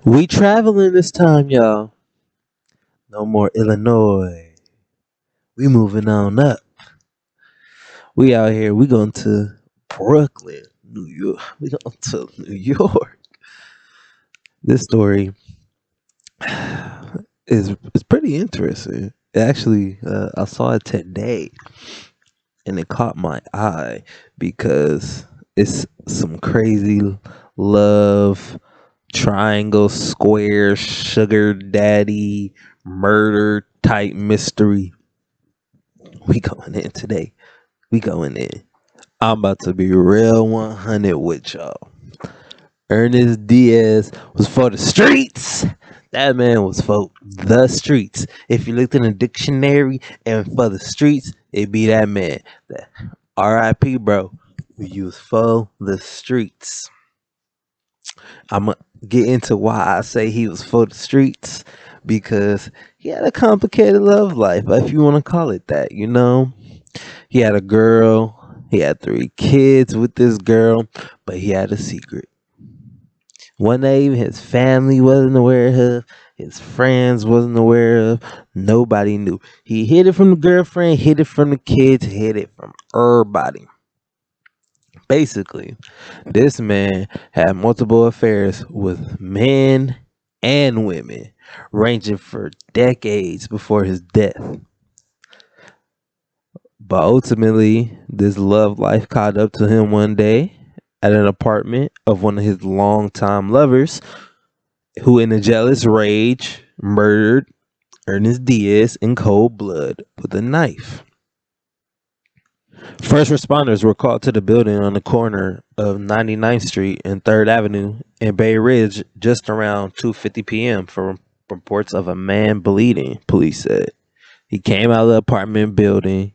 We traveling this time, y'all. No more Illinois. We moving on up. We out here. We going to Brooklyn, New York. We going to New York. This story is pretty interesting. Actually, I saw it today, and it caught my eye because it's some crazy love triangle square sugar daddy murder type mystery. We going in today. We going in. I'm about to be real 100 with y'all. Ernest Diaz was for the streets. That man was for the streets. If you looked in the dictionary and for the streets, it'd be that man. That R.I.P. bro. You was for the streets. I'm gonna get into why I say he was for the streets because he had a complicated love life, if you want to call it that. He had a girl. He had three kids with this girl, but he had a secret. One day, even his family wasn't aware of. His friends wasn't aware of. Nobody knew. He hid it from the girlfriend, hid it from the kids, hid it from everybody. Basically, this man had multiple affairs with men and women, ranging for decades before his death. But ultimately, this love life caught up to him one day at an apartment of one of his longtime lovers, who, in a jealous rage, murdered Ernest Diaz in cold blood with a knife. First responders were called to the building on the corner of 99th Street and 3rd Avenue in Bay Ridge just around 2:50 p.m. for reports of a man bleeding, police said. He came out of the apartment building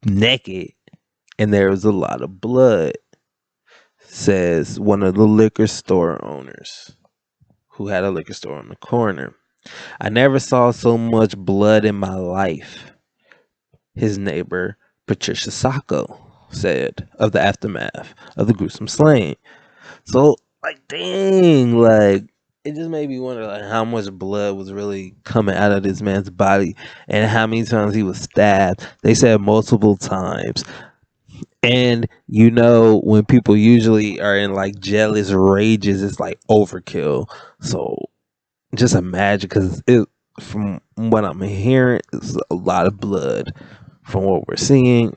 naked and there was a lot of blood, says one of the liquor store owners who had a liquor store on the corner. I never saw so much blood in my life, his neighbor, Patricia Sacco, said of the aftermath of the gruesome slaying. So, like, dang, like, it just made me wonder, like, how much blood was really coming out of this man's body and how many times he was stabbed. They said multiple times. And when people usually are in like jealous rages, it's like overkill. So just imagine, because from what I'm hearing, it's a lot of blood. From what we're seeing,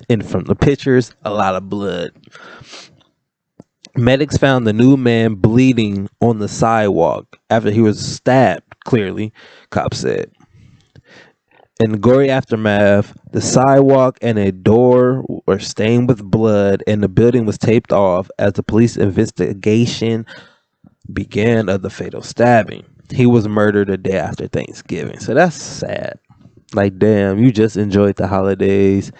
and from the pictures, a lot of blood. Medics found the new man bleeding on the sidewalk after he was stabbed, clearly, cops said. In the gory aftermath, the sidewalk and a door were stained with blood, and the building was taped off as the police investigation began of the fatal stabbing. He was murdered a day after Thanksgiving. So that's sad. Like, damn, you just enjoyed the holidays.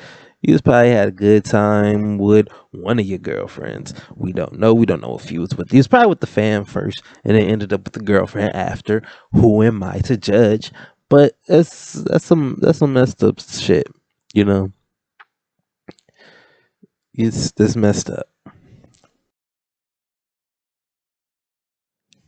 You just probably had a good time with one of your girlfriends. We don't know. We don't know if he was with you. He was probably with the fam first and then ended up with the girlfriend after. Who am I to judge? But that's some messed up shit, you know. It's this messed up.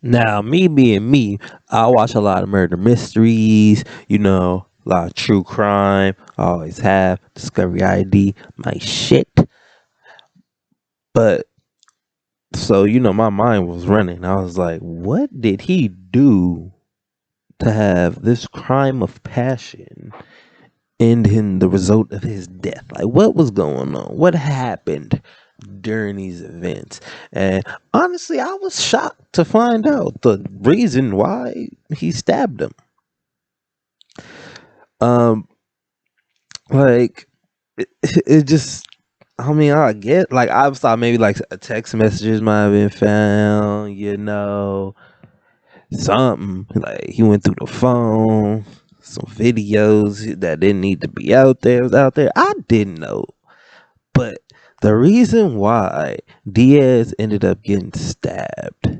Now, me being me, I watch a lot of murder mysteries, a lot of true crime. I always have Discovery ID, my shit. But so my mind was running. I was like, what did he do to have this crime of passion end in the result of his death? Like, what was going on? What happened during these events? And honestly, I was shocked to find out the reason why he stabbed him. Um, like it just. I mean, I get, like, I thought maybe like a text messages might have been found, something like he went through the phone, some videos that didn't need to be out there was out there. I didn't know, but the reason why Diaz ended up getting stabbed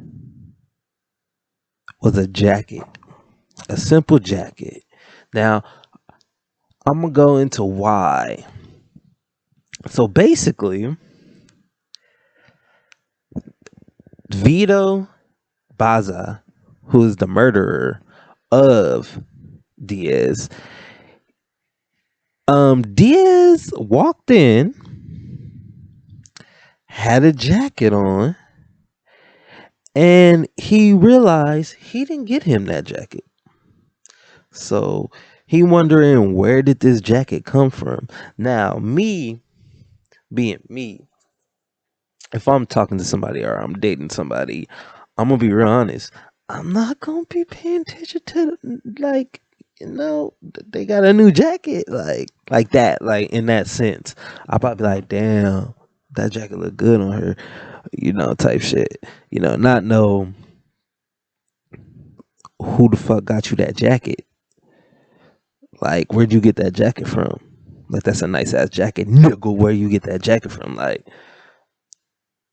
was a jacket, a simple jacket. Now I'm gonna go into why. So basically, Vito Baza, who is the murderer of Diaz. Diaz walked in, had a jacket on, and he realized he didn't get him that jacket. So he wondering, where did this jacket come from? Now, me being me, if I'm talking to somebody or I'm dating somebody, I'm gonna be real honest. I'm not gonna be paying attention to, like, they got a new jacket, like that, like in that sense. I'll probably be like, damn, that jacket look good on her, type shit. Not know who the fuck got you that jacket. Like, where'd you get that jacket from? Like, that's a nice ass jacket, nigga. Where you get that jacket from? Like,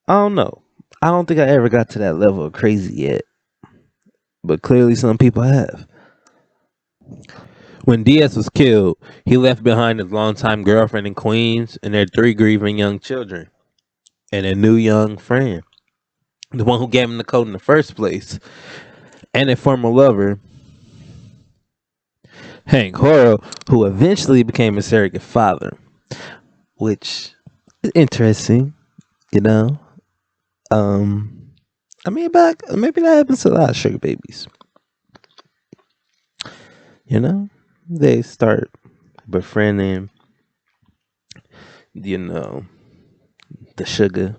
I don't know. I don't think I ever got to that level of crazy yet, but clearly some people have. When Diaz was killed, he left behind his longtime girlfriend in Queens and their three grieving young children and a new young friend, the one who gave him the code in the first place, and a former lover, Hank Horrell, who eventually became a surrogate father, which is interesting, you know. Um, I mean, back maybe that happens to a lot of sugar babies. They start befriending, you know, the sugar,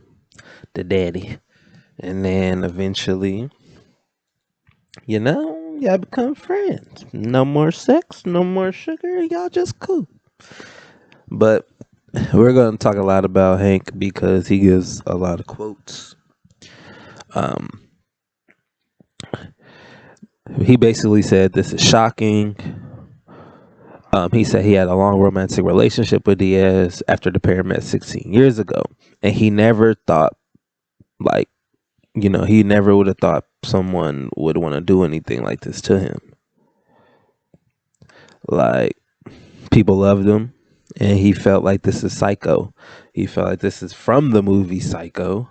the daddy, and then eventually, y'all become friends. No more sex, no more sugar. Y'all just cool. But we're going to talk a lot about Hank because he gives a lot of quotes. Um, he basically said this is shocking. He said he had a long romantic relationship with Diaz after the pair met 16 years ago, and he never thought, like, he never would have thought someone would want to do anything like this to him. Like, people loved him, and he felt like this is Psycho. He felt like this is from the movie Psycho,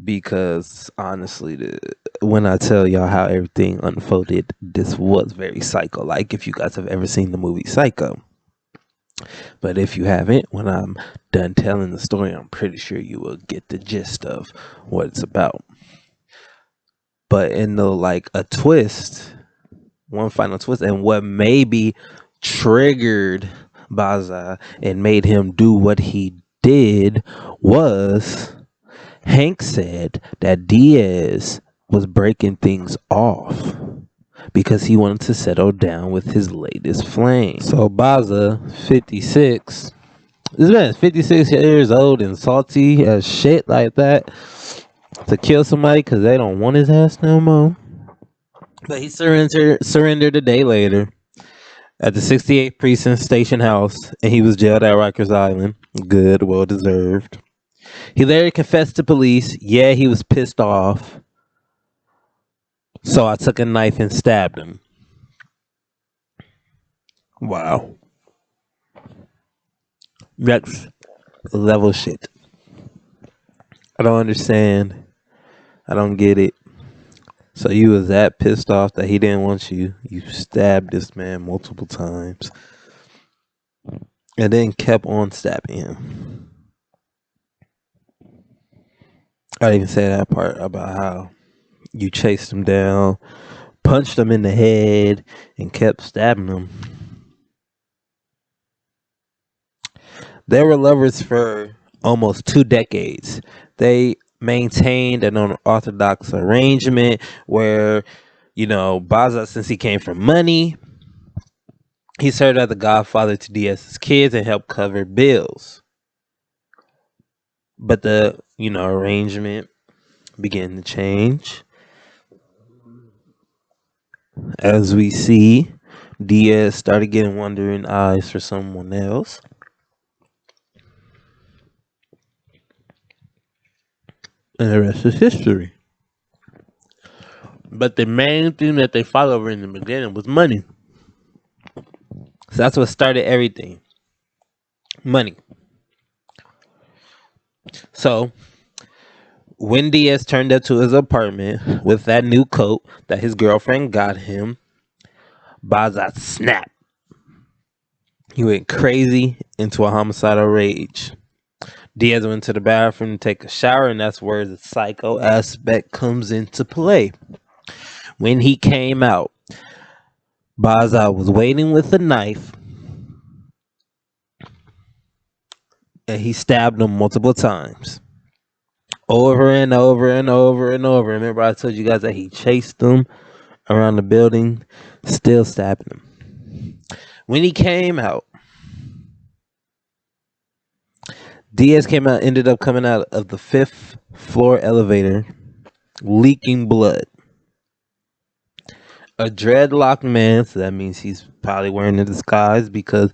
because honestly, when I tell y'all how everything unfolded, this was very Psycho. Like, if you guys have ever seen the movie Psycho. But if you haven't, when I'm done telling the story, I'm pretty sure you will get the gist of what it's about. But in the, like, a twist, one final twist, and what maybe triggered Baza and made him do what he did was Hank said that Diaz was breaking things off because he wanted to settle down with his latest flame. So Baza, 56, this man is 56 years old and salty as shit like that to kill somebody because they don't want his ass no more. But he surrendered a day later at the 68th Precinct Station House, and he was jailed at Rikers Island. Good, well deserved. He later confessed to police, yeah, he was pissed off, so I took a knife and stabbed him. Wow. Next level shit. I don't understand. I don't get it. So you was that pissed off that he didn't want you. You stabbed this man multiple times. And then kept on stabbing him. I didn't even say that part about how you chased him down, punched him in the head, and kept stabbing him. They were lovers for almost 2 decades. They maintained an unorthodox arrangement where, Baza, since he came from money, he served as the godfather to Diaz's kids and helped cover bills. But the, arrangement began to change. As we see, Diaz started getting wandering eyes for someone else. And the rest is history. But the main thing that they fought over in the beginning was money. So that's what started everything. Money. So When Diaz turned up to his apartment with that new coat that his girlfriend got him, Baza snapped. He went crazy into a homicidal rage. Diaz went to the bathroom to take a shower, and that's where the psycho aspect comes into play. When he came out, Baza was waiting with a knife, and he stabbed him multiple times. Over and over and over and over. Remember, I told you guys that he chased them around the building, still stabbing them. When he came out, Diaz ended up coming out of the fifth floor elevator, leaking blood. A dreadlock man, so that means he's probably wearing a disguise because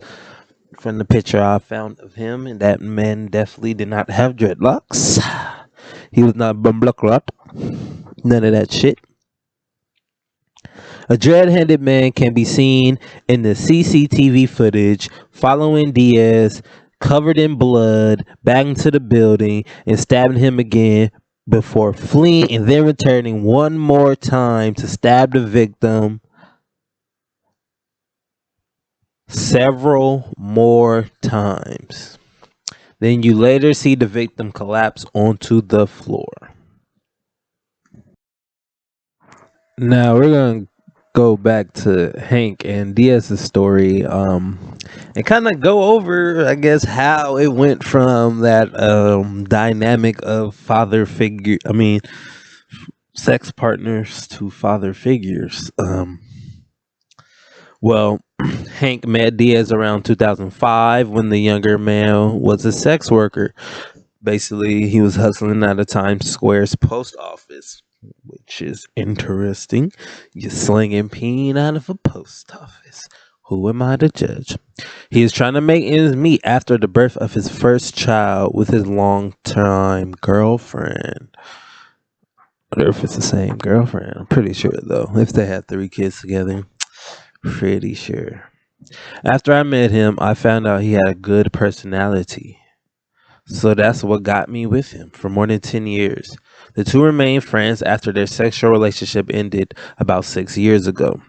from the picture I found of him, and that man definitely did not have dreadlocks. He was not bumbleclot. None of that shit. A dread-handed man can be seen in the CCTV footage following Diaz, covered in blood, back into the building and stabbing him again before fleeing and then returning one more time to stab the victim several more times. Then you later see the victim collapse onto the floor. Now we're going to go back to Hank and Diaz's story and kind of go over, I guess, how it went from that dynamic of father figure, sex partners to father figures. Well, Hank met Diaz around 2005 when the younger man was a sex worker. Basically, he was hustling out of Times Square's post office, which is interesting. You're slinging peen out of a post office. Who am I to judge? He is trying to make ends meet after the birth of his first child with his longtime girlfriend. I wonder if it's the same girlfriend. I'm pretty sure, though. If they had 3 kids together, pretty sure. After I met him, I found out he had a good personality. So that's what got me with him for more than 10 years. The two remained friends after their sexual relationship ended about 6 years ago.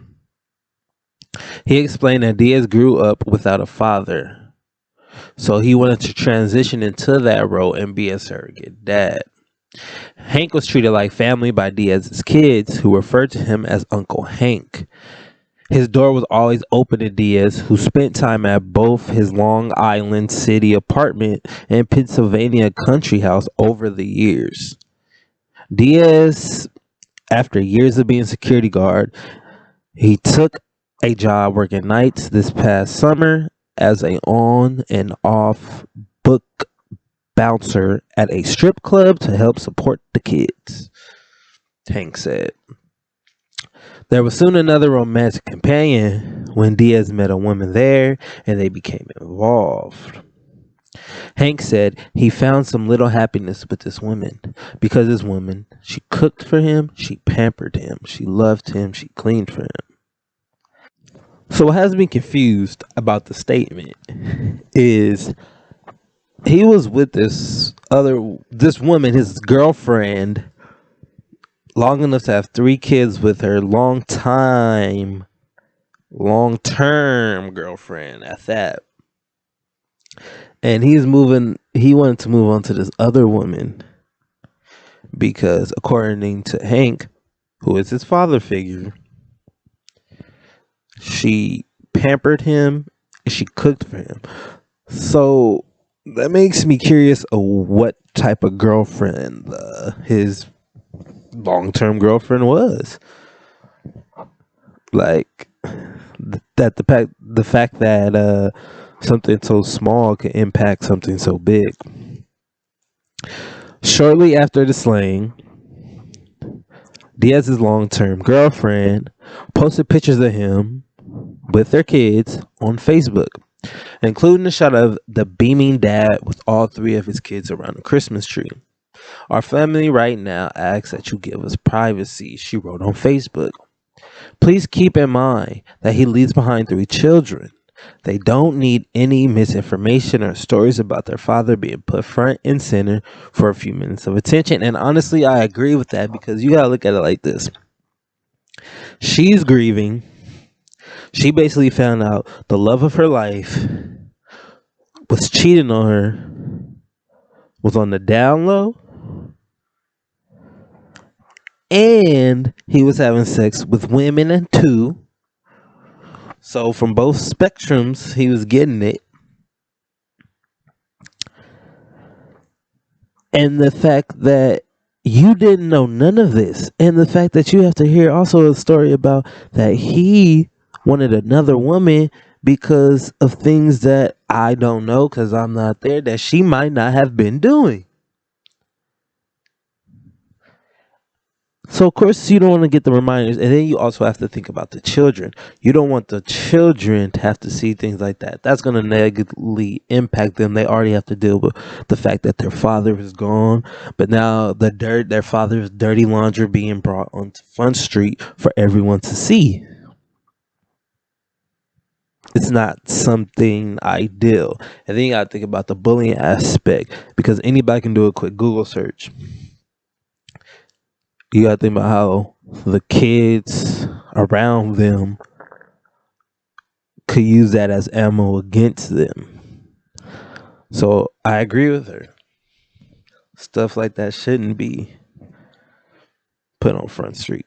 He explained that Diaz grew up without a father, so he wanted to transition into that role and be a surrogate dad. Hank was treated like family by Diaz's kids, who referred to him as Uncle Hank. His door was always open to Diaz, who spent time at both his Long Island City apartment and Pennsylvania country house over the years. Diaz, after years of being security guard, he took a job working nights this past summer as a on and off book bouncer at a strip club to help support the kids, Hank said. There was soon another romantic companion when Diaz met a woman there and they became involved. Hank said he found some little happiness with this woman because this woman, she cooked for him, she pampered him, she loved him, she cleaned for him. So what has me confused about the statement is he was with this woman, his girlfriend, long enough to have 3 kids with her, long-term girlfriend at that. And he wanted to move on to this other woman because according to Hank, who is his father figure, she pampered him and she cooked for him. So that makes me curious of what type of girlfriend his long-term girlfriend was. Like that the fact that something so small can impact something so big. Shortly after the slaying, Diaz's long-term girlfriend posted pictures of him with their kids on Facebook, including a shot of the beaming dad with all 3 of his kids around the Christmas tree. Our family right now asks that you give us privacy, she wrote on Facebook. Please keep in mind that he leaves behind 3 children. They don't need any misinformation or stories about their father being put front and center for a few minutes of attention. And honestly, I agree with that because you gotta look at it like this. She's grieving. She basically found out the love of her life was cheating on her, was on the down low, and he was having sex with women and two. So from both spectrums, he was getting it. And the fact that you didn't know none of this, and the fact that you have to hear also a story about that he wanted another woman because of things that I don't know because I'm not there, that she might not have been doing. So of course you don't want to get the reminders, and then you also have to think about the children. You don't want the children to have to see things like that. That's going to negatively impact them. They already have to deal with the fact that their father is gone, but now their father's dirty laundry being brought onto Front Street for everyone to see. It's not something ideal. And then you got to think about the bullying aspect because anybody can do a quick Google search. You got to think about how the kids around them could use that as ammo against them. So I agree with her. Stuff like that shouldn't be put on Front Street.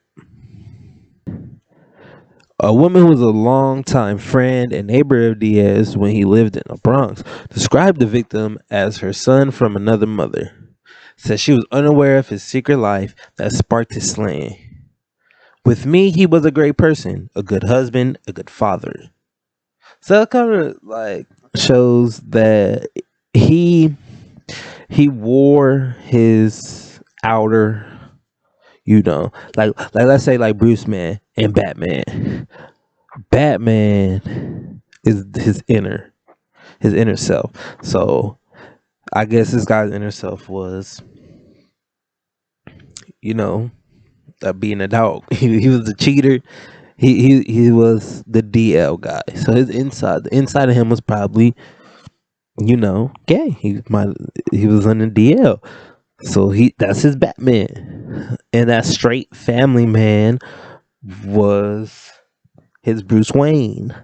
A woman who was a longtime friend and neighbor of Diaz when he lived in the Bronx described the victim as her son from another mother. Said she was unaware of his secret life that sparked his slaying. With me, he was a great person, a good husband, a good father. So it kind of like shows that he he wore his outer, like let's say like Bruce Man and Batman. Batman is his inner self. So I guess this guy's inner self was, you know, being a dog. He was a cheater. He was the DL guy. So the inside of him was probably, gay. He was on the DL. So that's his Batman. And that straight family man was his Bruce Wayne.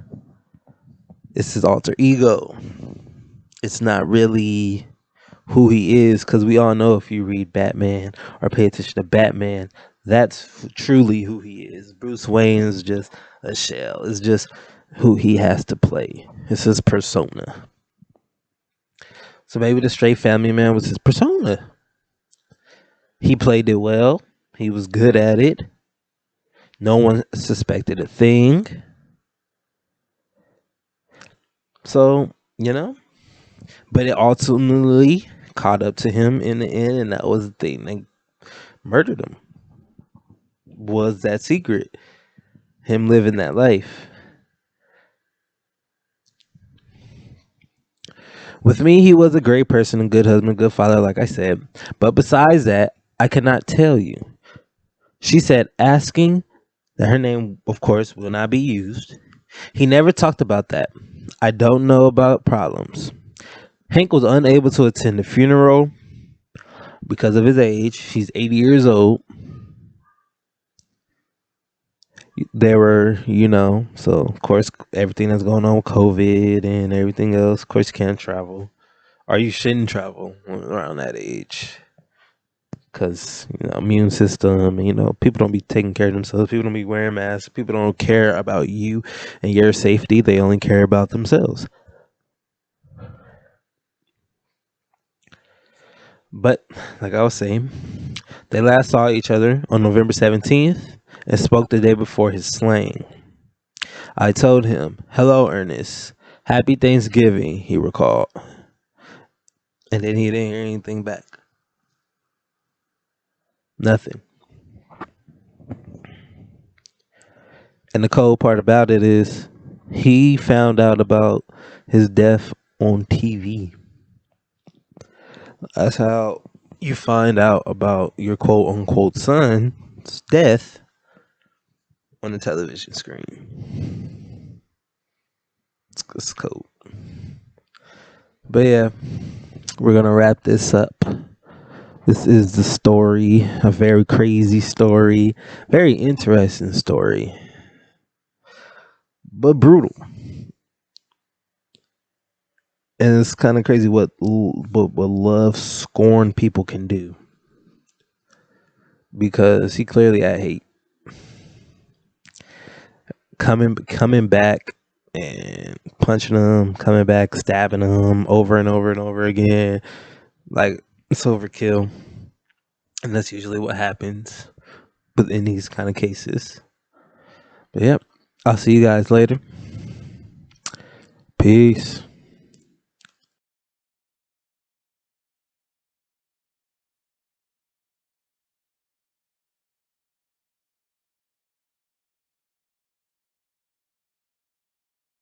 It's his alter ego. It's not really who he is, because we all know if you read Batman or pay attention to Batman, that's truly who he is. Bruce Wayne is just a shell. It's just who he has to play. It's his persona. So maybe the straight family man was his persona. He played it well. He was good at it. No one suspected a thing. So, but it ultimately caught up to him in the end, and that was the thing. They murdered him. Was that secret? Him living that life. With me, he was a great person, a good husband, good father, like I said. But besides that, I cannot tell you. She said, asking that her name, of course, will not be used. He never talked about that. I don't know about problems. Hank was unable to attend the funeral because of his age. He's 80 years old. There were, so of course, everything that's going on with COVID and everything else, of course, you can't travel, or you shouldn't travel around that age, because immune system, people don't be taking care of themselves. People don't be wearing masks. People don't care about you and your safety. They only care about themselves. But like I was saying, they last saw each other on November 17th and spoke the day before his slaying. I told him, "Hello, Ernest. Happy Thanksgiving," he recalled. And then he didn't hear anything back. Nothing. And the cold part about it is he found out about his death on TV. That's how you find out about your quote unquote son's death, on the television screen. It's cool. But yeah, we're gonna wrap this up. This is the story, a very crazy story, very interesting story, but brutal. And it's kind of crazy what love scorn people can do, because he clearly had hate coming back and punching him, coming back, stabbing him over and over and over again. Like, it's overkill, and that's usually what happens. But in these kind of cases, but yep, I'll see you guys later. Peace.